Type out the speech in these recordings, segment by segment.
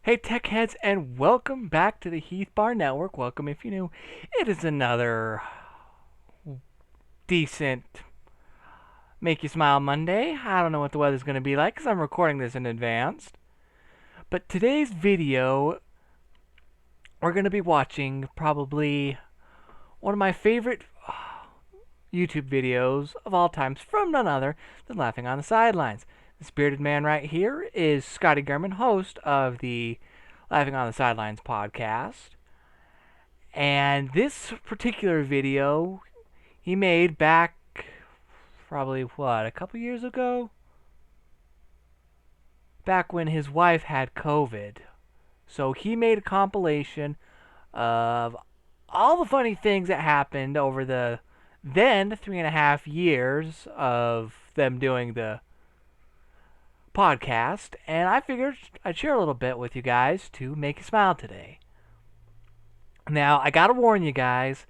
Hey tech heads, and welcome back to the Heath Bar Network. Welcome if you're new. It is another decent Make You Smile Monday. I don't know what the weather's going to be like because I'm recording this in advance. But today's video, we're going to be watching probably one of my favorite YouTube videos of all times from none other than Laughing on the Sidelines. This bearded man right here is Scotty Gurman, host of the Laughing on the Sidelines podcast. And this particular video he made back probably, a couple years ago? Back when his wife had COVID. So he made a compilation of all the funny things that happened over the then 3.5 years of them doing the podcast, and I figured I'd share a little bit with you guys to make you smile today. Now, I gotta warn you guys,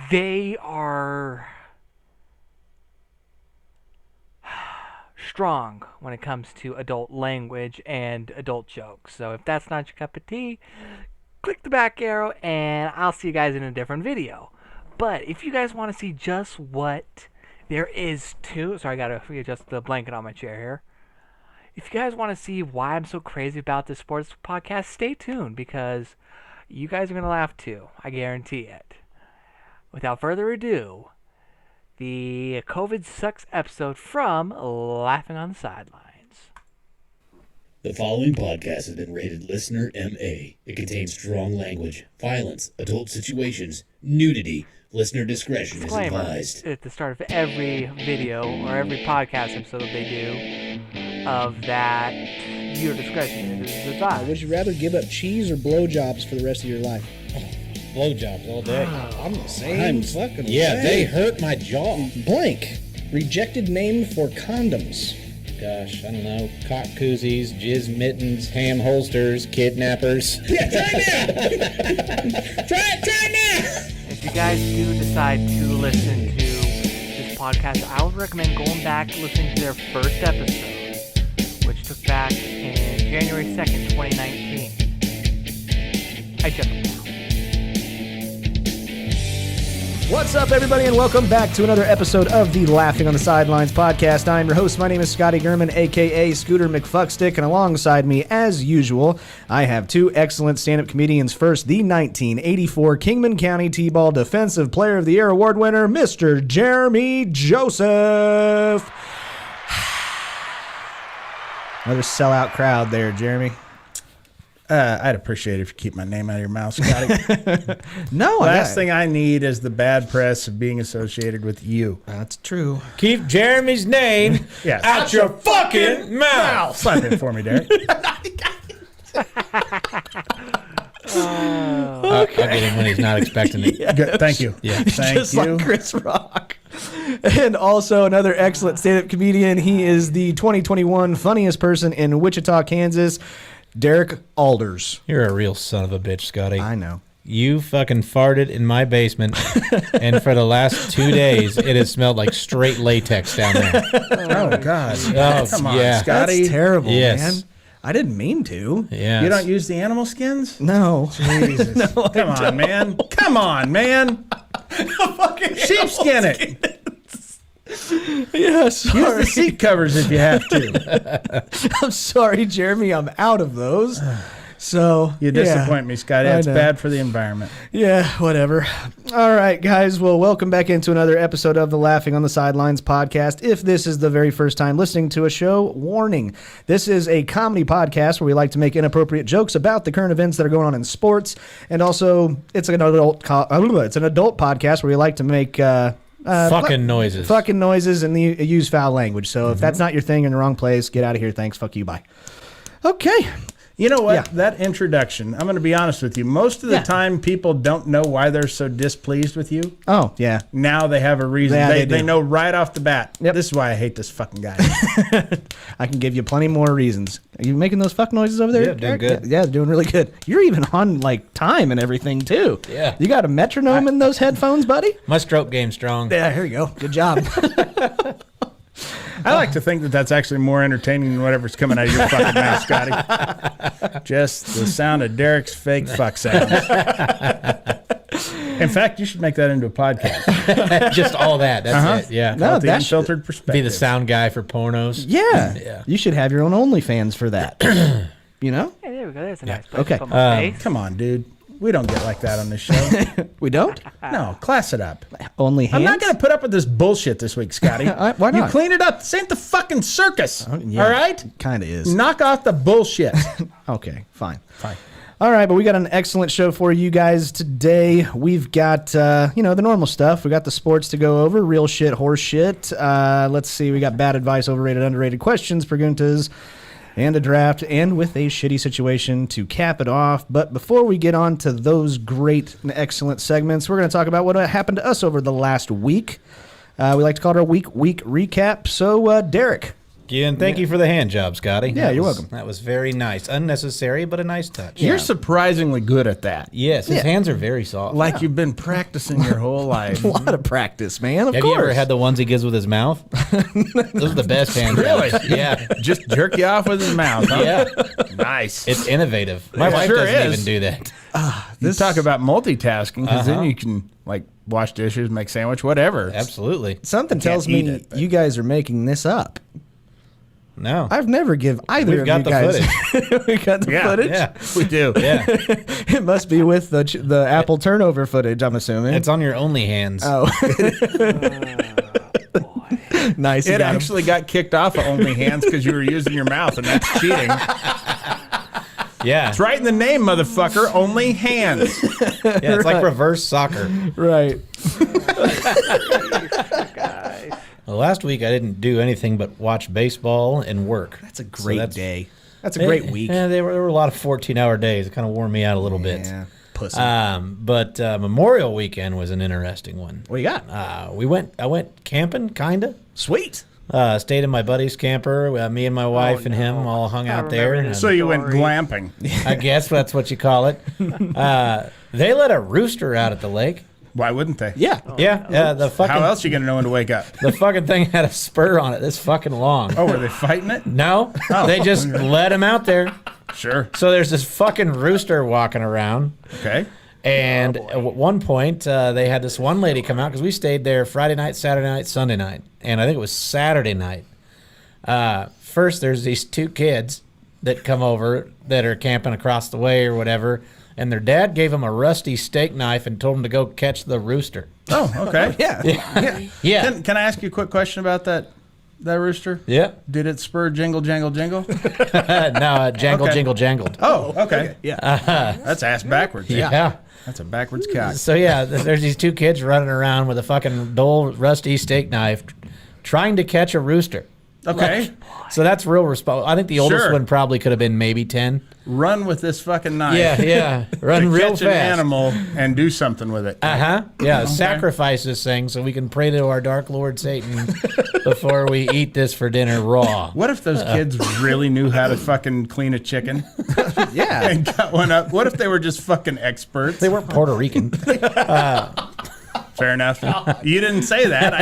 they are strong when it comes to adult language and adult jokes. So if that's not your cup of tea, click the back arrow and I'll see you guys in a different video. But if you guys want to see just what there is to... Sorry, I gotta readjust the blanket on my chair here. If you guys want to see why I'm so crazy about this sports podcast, stay tuned because you guys are going to laugh too. I guarantee it. Without further ado, the COVID Sucks episode from Laughing on the Sidelines. The following podcast has been rated Listener MA. It contains strong language, violence, adult situations, nudity. Listener discretion is advised. At the start of every video or every podcast episode that they do of that, your discretion is advised. Would you rather give up cheese or blowjobs for the rest of your life? Blowjobs all day. I'm the same. They hurt my jaw. Blank. Rejected name for condoms. Gosh, I don't know. Cock koozies, jizz mittens, ham holsters, kidnappers. Yeah, try it now! Try it now! If you guys do decide to listen to this podcast, I would recommend going back and listening to their first episode, which took back in January 2nd, 2019. I checked it out. What's up, everybody, and welcome back to another episode of the Laughing on the Sidelines podcast. I'm your host. My name is Scotty Gurman, a.k.a. Scooter McFuckstick, and alongside me, as usual, I have two excellent stand-up comedians. First, the 1984 Kingman County T-Ball Defensive Player of the Year award winner, Mr. Jeremy Joseph. Another sellout crowd there, Jeremy. I'd appreciate it if you keep my name out of your mouth, Scotty. No, Last thing I need is the bad press of being associated with you. That's true. Keep Jeremy's name out your fucking mouth. Slap it for me, Derek. I'll get him when he's not expecting it. Yeah. Good. Thank you. Yeah. Thank Just you. like Chris Rock. And also another excellent stand-up comedian. He is the 2021 funniest person in Wichita, Kansas, Derek Alders. You're a real son of a bitch, Scotty. I know. You fucking farted in my basement, and for the last 2 days, it has smelled like straight latex down there. Oh, God. Oh, Come on, yeah. Scotty. That's terrible, Yes. man. I didn't mean to. Yeah. You don't use the animal skins? No. Jesus. No, Come on, man. Come on, man. Sheepskin it. Yeah, sorry. Use the seat covers if you have to. I'm sorry, Jeremy. I'm out of those. So You disappoint me, Scotty. I That's know. bad for the environment. Yeah, whatever. All right, guys. Well, welcome back into another episode of the Laughing on the Sidelines podcast. If this is the very first time listening to a show, warning. This is a comedy podcast where we like to make inappropriate jokes about the current events that are going on in sports. And also, it's an adult podcast where we like to make... fucking noises. Fucking noises and use foul language. So if that's not your thing, you're in the wrong place. Get out of here. Thanks. Fuck you. Bye. Okay. You know what? Yeah. That introduction, I'm going to be honest with you. Most of the time, people don't know why they're so displeased with you. Oh, yeah. Now they have a reason. Yeah, they they do. know right off the bat. Yep. This is why I hate this fucking guy. I can give you plenty more reasons. Are you making those fuck noises over there? Yeah, doing good. Yeah, doing really good. You're even on, like, time and everything, too. Yeah. You got a metronome in those headphones, buddy? My stroke game's strong. Yeah, here you go. Good job. I like to think that that's actually more entertaining than whatever's coming out of your fucking mouth, Scotty. Just the sound of Derek's fake fuck sounds. In fact, you should make that into a podcast. Just all that. That's it. Yeah. No, The that unfiltered perspective. Be the sound guy for pornos. Yeah. You should have your own OnlyFans for that. You know? Hey, there we go. There's a nice place Okay. to put my face. Come on, dude. We don't get like that on this show. We don't? No, class it up. Only hands? I'm not going to put up with this bullshit this week, Scotty. Why not? You clean it up. This ain't the fucking circus. Yeah, all right? Kind of is. Knock off the bullshit. Okay, fine. All right, but we got an excellent show for you guys today. We've got, the normal stuff. We got the sports to go over, real shit, horse shit. Let's see, we got bad advice, overrated, underrated questions, preguntas, and a draft, and with a shitty situation to cap it off. But before we get on to those great and excellent segments, we're going to talk about what happened to us over the last week. We like to call it our week recap. So, Derek. Again, thank you for the hand job, Scotty. Yeah, you're welcome. That was very nice. Unnecessary, but a nice touch. You're surprisingly good at that. Yes, his hands are very soft. Like you've been practicing your whole life. A lot of practice, man. Of Have course. you ever had the ones he gives with his mouth? Those are the best hand Really? jobs. Yeah. Just jerk you off with his mouth, huh? Yeah. Nice. It's innovative. My It wife sure doesn't is. even do that. You talk about multitasking, because then you can, like, wash dishes, make sandwich, whatever. Absolutely. Something tells eat me it, but- you guys are making this up. No. I've never give either We've of got you the guys. We got the Yeah, footage. Yeah. We do. Yeah. It must be with the Apple turnover footage. I'm assuming. It's on your only hands. oh, nice. you It got 'em. actually got kicked off of Only Hands because you were using your mouth, and that's cheating. Yeah. It's right in the name, motherfucker. Only Hands. Yeah, it's like reverse soccer. right. Well, last week I didn't do anything but watch baseball and work. That's a great day. That's a Eh, great week. Yeah, there were a lot of 14-hour days. It kind of wore me out a little bit. Yeah, pussy. But Memorial Weekend was an interesting one. what you got? I went camping, kinda. Sweet. Stayed in my buddy's camper. Me and my wife and him all hung out there. remember and So you went Story. glamping. I guess that's what you call it. They let a rooster out at the lake. Why wouldn't they? Yeah. Yeah, the fucking How else are you going to know when to wake up? the fucking thing had a spur on it this fucking long. Oh, were they fighting it? No, Oh. they just let him out there. Sure. So there's this fucking rooster walking around. Okay. And at one point, they had this one lady come out because we stayed there Friday night, Saturday night, Sunday night. And I think it was Saturday night. First, there's these two kids that come over that are camping across the way or whatever. And their dad gave them a rusty steak knife and told them to go catch the rooster. Oh, okay. Yeah. Yeah. Can I ask you a quick question about that rooster? Yeah. Did it spur jingle, jangle, jingle? No, jangle, Okay. jingle, jangled. Oh, okay. Yeah. That's ass backwards. Yeah. That's a backwards cock. So, yeah, there's these two kids running around with a fucking dull, rusty steak knife trying to catch a rooster. Okay. So that's real responsible. I think the oldest Sure. one probably could have been maybe 10. Run with this fucking knife. Yeah. Run to real catch fast. an animal and do something with it. Uh-huh. Yeah, sacrifice this thing so we can pray to our dark Lord Satan before we eat this for dinner raw. What if those kids really knew how to fucking clean a chicken Yeah. and got one up? What if they were just fucking experts? They weren't Puerto Rican. Fair enough. You didn't say that.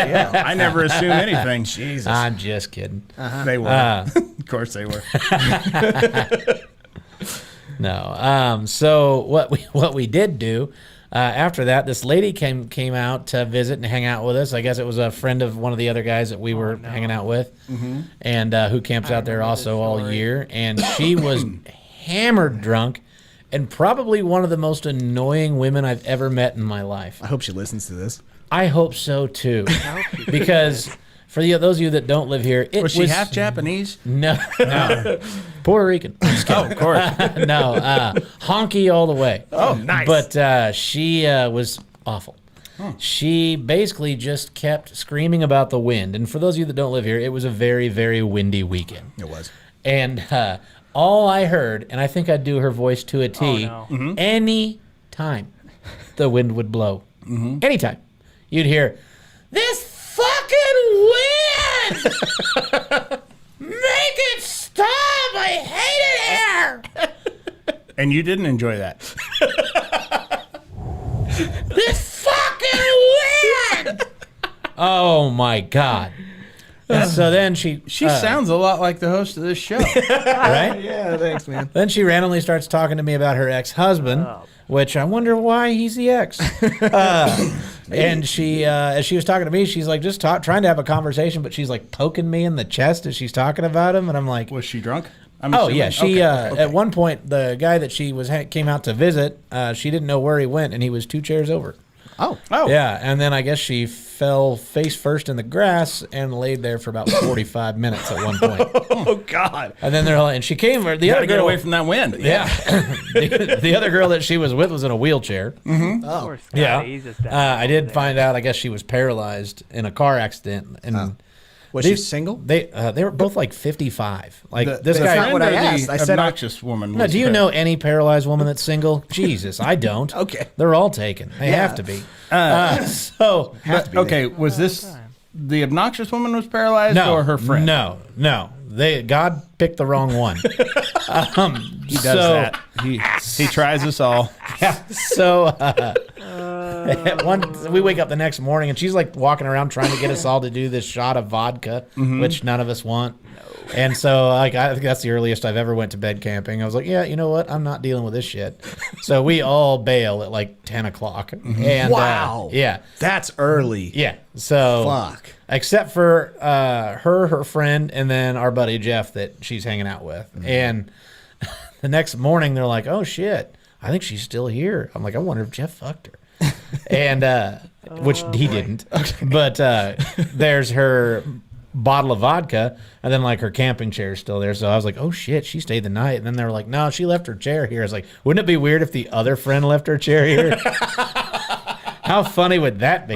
I never assume anything. Jesus. I'm just kidding. They were. Of course they were. No. So what we did do after that, this lady came out to visit and hang out with us. I guess it was a friend of one of the other guys that we were hanging out with, and who camps out there also all year. And she was hammered drunk, and probably one of the most annoying women I've ever met in my life. I hope she listens to this. I hope so too, because for those of you that don't live here, it Was she half Japanese? No, Puerto Rican. I'm just kidding. Of course. No, honky all the way. Oh, nice. But she was awful. She basically just kept screaming about the wind. And for those of you that don't live here, it was a very, very windy weekend. It was. And all I heard, and I think I'd do her voice to a T, Oh, no. any time the wind would blow. Anytime. You'd hear, this fucking wind! Make it stop! I hate it here! And you didn't enjoy that. This fucking wind! Oh my God. And so then she sounds a lot like the host of this show. right? Yeah, thanks, man. Then she randomly starts talking to me about her ex-husband, which I wonder why he's the ex. And she, as she was talking to me, she's like just trying to have a conversation, but she's like poking me in the chest as she's talking about him, and I'm like, Was she drunk? oh yeah, she at one point the guy that she came out to visit, she didn't know where he went, and he was 2 chairs over. Oh. Yeah, and then I guess she fell face first in the grass and laid there for about 45 minutes at one point. Oh God! And then and she came. The Gotta other get girl away from that wind. Yeah, the other girl that she was with was in a wheelchair. Poor Scotty, Yeah, he's just down I did there. find out. I guess she was paralyzed in a car accident, and Was she single? they were both like 55. Like this that's guy. not what I asked. I said obnoxious woman. No, do you know any paralyzed woman that's single? Jesus, I don't. Okay. They're all taken. They have to be. So Okay, was this the obnoxious woman was paralyzed or her friend? No. God picked the wrong one. He does that. He tries us all. So we wake up the next morning and she's like walking around trying to get us all to do this shot of vodka, which none of us want. And so I think that's the earliest I've ever went to bed camping. I was like, yeah, you know what? I'm not dealing with this shit. So we all bail at like 10 o'clock. And, Wow. yeah. That's early. Yeah. So Fuck. except for her friend, and then our buddy Jeff that she's hanging out with. And the next morning they're like, oh shit, I think she's still here. I'm like, I wonder if Jeff fucked her. And which he didn't. But there's her bottle of vodka, and then like her camping chair is still there. So I was like, oh shit, she stayed the night. And then they were like, no, she left her chair here. I was like, wouldn't it be weird if the other friend left her chair here? How funny would that be?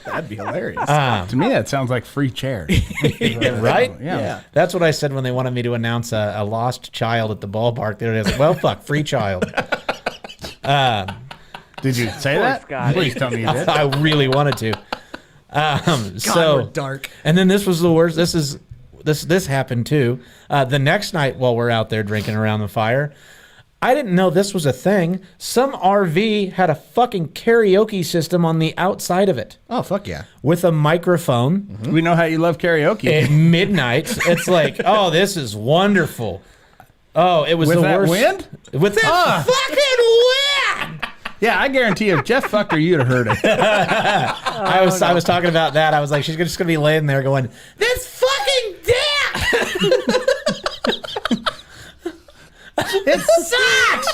That'd be hilarious. To me, that sounds like free chairs. Right? Yeah. That's what I said when they wanted me to announce a lost child at the ballpark. They were like, well, fuck, free child. Did you say Poor that? Scotty. Please tell me you did. I really wanted to. God, So we're dark. And then this was the worst. This happened too. The next night while we're out there drinking around the fire, I didn't know this was a thing. Some RV had a fucking karaoke system on the outside of it Oh, fuck yeah. with a microphone We know how you love karaoke. at midnight. It's like, oh, this is wonderful. Oh, it was With the that worst. wind? With that fucking wind. Yeah, I guarantee if Jeff fucked her, you'd have heard it. I was talking about that. I was like, she's just gonna be laying there going, this fucking dick. It sucks.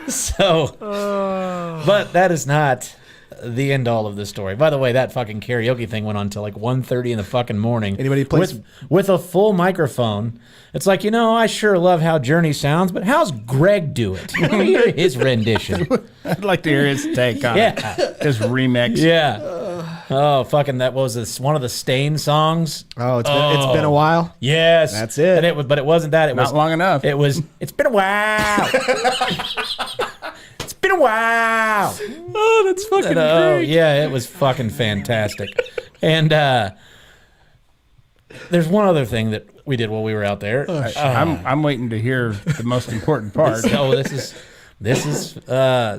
So, but that is not the end all of this story. By the way, that fucking karaoke thing went on till like 1:30 in the fucking morning. Anybody plays- with a full microphone. It's like, I sure love how Journey sounds, but how's Greg do it? Let me hear his rendition. I'd like to hear his take on it. His remix. Yeah. Oh, fucking, that was one of the Stain songs. Oh, it's been a while. Yes. That's it. And but it wasn't that. It Not was long enough. It was, it's been a while. It's been a while. Oh, that's fucking Oh, yeah, it was fucking fantastic. And there's one other thing that we did while we were out there. I'm waiting to hear the most important part. So this is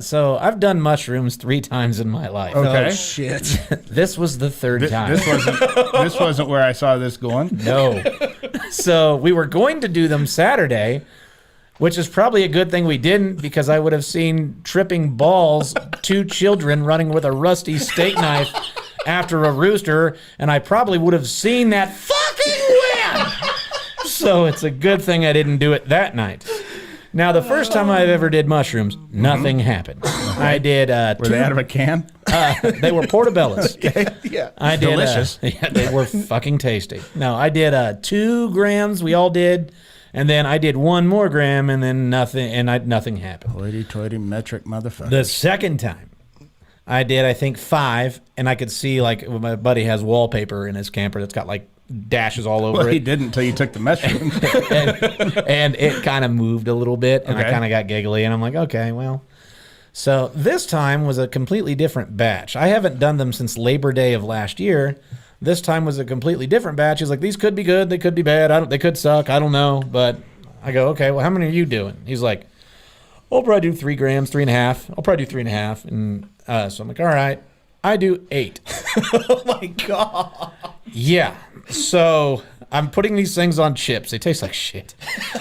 so I've done mushrooms 3 times in my life. Okay. Oh, shit. This was the 3rd time. This wasn't where I saw this going. No. So we were going to do them Saturday, which is probably a good thing we didn't, because I would have seen tripping balls 2 children running with a rusty steak knife after a rooster, and I probably would have seen that fucking win. So it's a good thing I didn't do it that night. Now, the first time I ever did mushrooms, nothing happened. I did Were they out of a can? they were portobellos. Yeah. I did Delicious. yeah, they were fucking tasty. No, I did 2 grams. We all did, and then I did 1 more gram, and then nothing, and nothing happened. Hoity-toity metric motherfucker. The second time, I did, I think, 5, and I could see, like, my buddy has wallpaper in his camper that's got like dashes all over Well, he it, didn't until you took the mushrooms. and it kind of moved a little bit, and I Okay. kind of got giggly, and I'm like, okay, well. So this time was a completely different batch. I haven't done them since Labor Day of last year. This time was a completely different batch. He's like, these could be good, they could be bad, they could suck, I don't know. But I go, okay, well, how many are you doing? He's like, I'll probably do 3 grams, 3.5. I'll probably do 3.5. And so I'm like, all right. I do 8. Oh my God. Yeah. So I'm putting these things on chips. They taste like shit.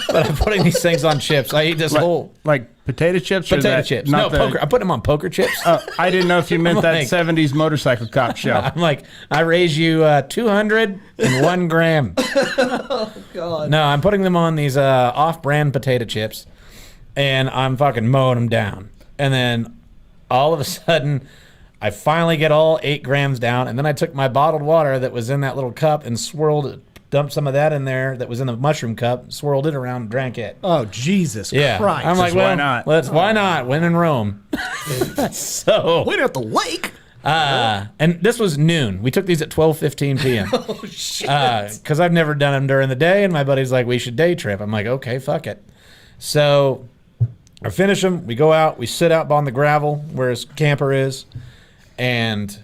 But I'm putting these things on chips. I eat this whole Like potato chips? Or potato chips. No, poker. I'm putting them on poker chips. I didn't know if you meant that like- 70s motorcycle cop show. I'm like, I raise you 201 gram. Oh God. No, I'm putting them on these off-brand potato chips, and I'm fucking mowing them down. And then all of a sudden, I finally get all 8 grams down, and then I took my bottled water that was in that little cup and swirled it, dumped some of that in there that was in the mushroom cup, swirled it around, and drank it. Oh Jesus Yeah, Christ. I'm like, why well, not? why not? When in Rome. So, Wait at the lake. and this was noon. We took these at 12:15 p.m. Oh shit. Because I've never done them during the day, and my buddy's like, we should day trip. I'm like, okay, fuck it. So I finish them. We go out. We sit out on the gravel where his camper is, and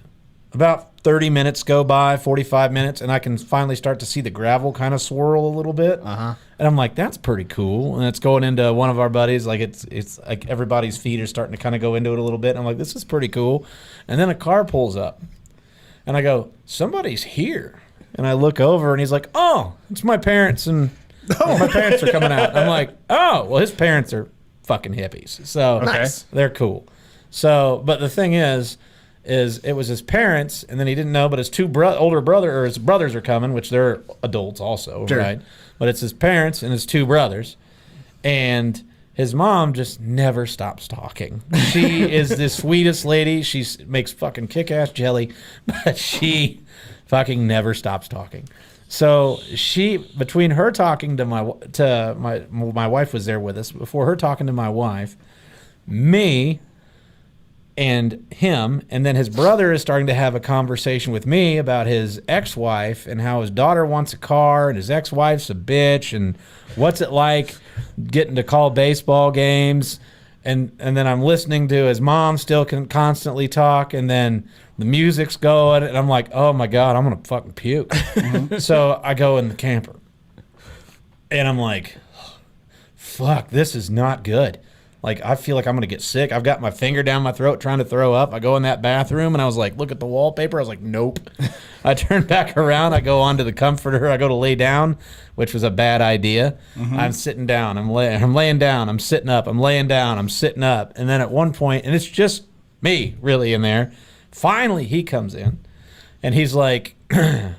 about 30 minutes go by, 45 minutes, and I can finally start to see the gravel kind of swirl a little bit. Uh-huh. And I'm like, that's pretty cool. And it's going into one of our buddies. Like it's like everybody's feet are starting to kind of go into it a little bit. And I'm like, this is pretty cool. And then a car pulls up, and I go, somebody's here. And I look over, and he's like, oh, it's my parents, and my parents are coming out. I'm like, oh, well, his parents are fucking hippies, so Nice. they're cool. So, but the thing is it was his parents, and then he didn't know, but his older brother or his brothers are coming, which they're adults also, Sure. right? But it's his parents and his 2 brothers, and his mom just never stops talking. She is the sweetest lady. She makes fucking kick-ass jelly, but she fucking never stops talking. So between her talking to my wife was there with us, before her talking to my wife, me and him, and then his brother is starting to have a conversation with me about his ex-wife and how his daughter wants a car and his ex-wife's a bitch and what's it like getting to call baseball games, and then I'm listening to his mom still can constantly talk, and then the music's going, and I'm like, oh my God, I'm gonna fucking puke. So I go in the camper, and I'm like, fuck, this is not good. Like, I feel like I'm going to get sick. I've got my finger down my throat trying to throw up. I go in that bathroom, and I was like, look at the wallpaper. I was like, nope. I turn back around. I go onto the comforter. I go to lay down, which was a bad idea. I'm sitting down. I'm laying down. I'm sitting up. I'm laying down. I'm sitting up. And then at one point, and it's just me really in there, finally he comes in, and he's like, I'm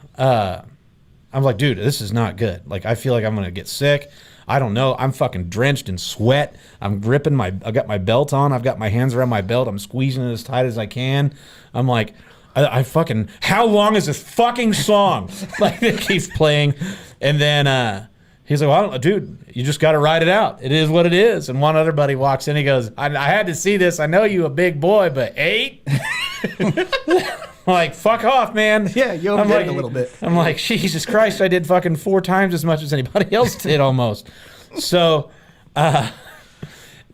like, dude, this is not good. Like, I feel like I'm going to get sick. I don't know. I'm fucking drenched in sweat. I've got my belt on. I've got my hands around my belt. I'm squeezing it as tight as I can. I'm like, I fucking, how long is this fucking song? Like, it keeps playing. And then he's like, well, dude, you just got to ride it out. It is what it is. And one other buddy walks in. He goes, I had to see this. I know you a big boy, but 8? Like, fuck off, man. Yeah, you overdid it a little bit. I'm like, Jesus Christ, I did fucking 4 times as much as anybody else did almost. So now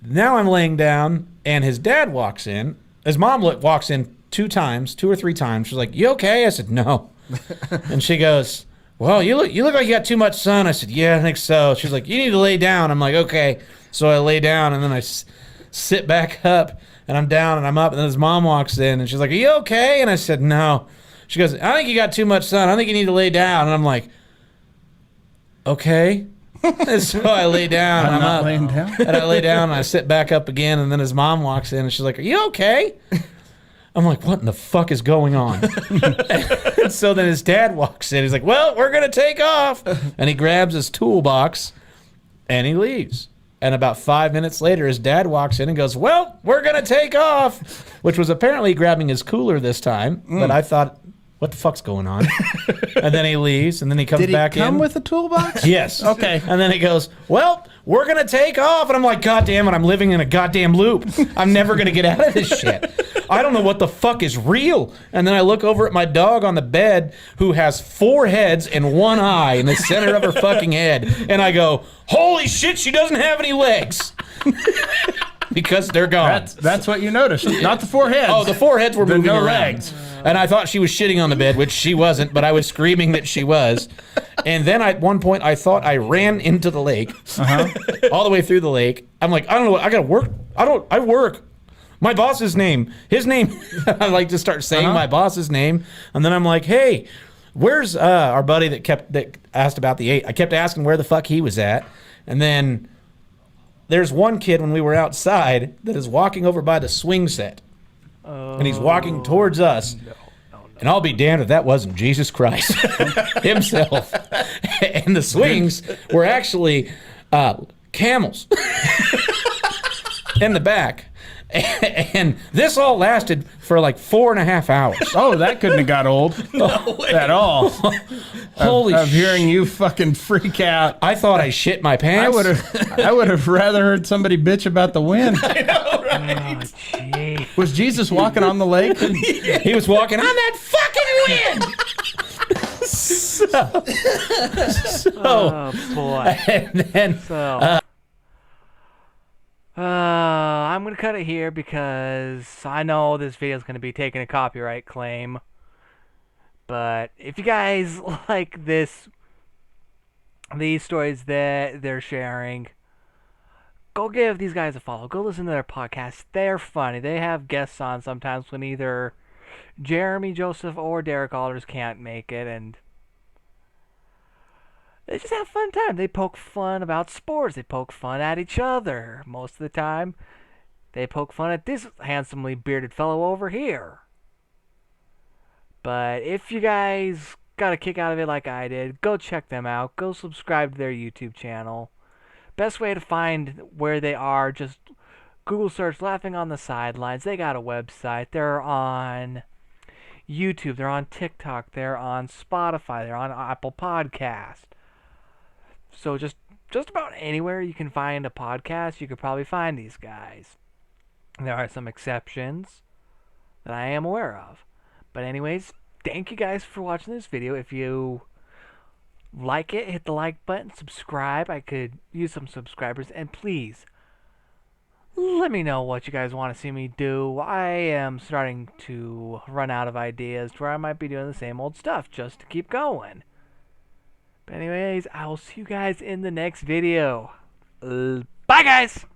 I'm laying down, and his dad walks in. His mom walks in 2 or 3 times. She's like, you okay? I said, no. And she goes, well, you look like you got too much sun. I said, yeah, I think so. She's like, you need to lay down. I'm like, okay. So I lay down, and then I sit back up. And I'm down and I'm up, and then his mom walks in, and she's like, are you okay? And I said, no. She goes, I think you got too much sun. I think you need to lay down. And I'm like, okay. And so I lay down, and I'm not up. laying down? And I lay down, and I sit back up again, and then his mom walks in, and she's like, are you okay? I'm like, what in the fuck is going on? And so then his dad walks in. He's like, well, we're going to take off. And he grabs his toolbox, and he leaves. And about 5 minutes later, his dad walks in and goes, well, we're going to take off, which was apparently grabbing his cooler this time. But I thought, what the fuck's going on? And then he leaves, and then he comes Did he back in. come with a toolbox? Yes. Okay. And then he goes, well, we're going to take off. And I'm like, God damn it, I'm living in a goddamn loop. I'm never going to get out of this shit. I don't know what the fuck is real. And then I look over at my dog on the bed who has 4 heads and 1 eye in the center of her fucking head. And I go, holy shit, she doesn't have any legs. Because they're gone. That's what you noticed. Not the 4 heads. Oh, the 4 heads were The moving no around. legs. And I thought she was shitting on the bed, which she wasn't, but I was screaming that she was. And then at one point, I thought I ran into the lake, all the way through the lake. I'm like, I don't know, I gotta work. I work. my boss's name. His name. I like to start saying my boss's name, and then I'm like, hey, where's our buddy that asked about the 8? I kept asking where the fuck he was at, and then there's one kid when we were outside that is walking over by the swing set, and he's walking towards us. And I'll be damned if that wasn't Jesus Christ himself. And the swings were actually camels in the back. And this all lasted for like 4.5 hours. Oh, that couldn't have got old at all. Holy of hearing you fucking freak out. I thought I shit my pants. I would have rather heard somebody bitch about the wind. I know, right? Oh, jeez. Was Jesus walking on the lake? He was walking on that fucking wind. Oh, boy. And then I'm going to cut it here because I know this video is going to be taking a copyright claim. But if you guys like these stories that they're sharing, go give these guys a follow. Go listen to their podcast. They're funny. They have guests on sometimes when either Jeremy, Joseph, or Derek Alders can't make it, and they just have a fun time. They poke fun about sports. They poke fun at each other most of the time. They poke fun at this handsomely bearded fellow over here. But if you guys got a kick out of it like I did, go check them out. Go subscribe to their YouTube channel. Best way to find where they are, just Google search Laughing on the Sidelines. They got a website. They're on YouTube. They're on TikTok. They're on Spotify. They're on Apple Podcast. So just about anywhere you can find a podcast, you could probably find these guys. There are some exceptions that I am aware of. But anyways, thank you guys for watching this video. If you like it, hit the like button, subscribe. I could use some subscribers. And please, let me know what you guys want to see me do. I am starting to run out of ideas to where I might be doing the same old stuff just to keep going. But anyways, I will see you guys in the next video. Bye, guys!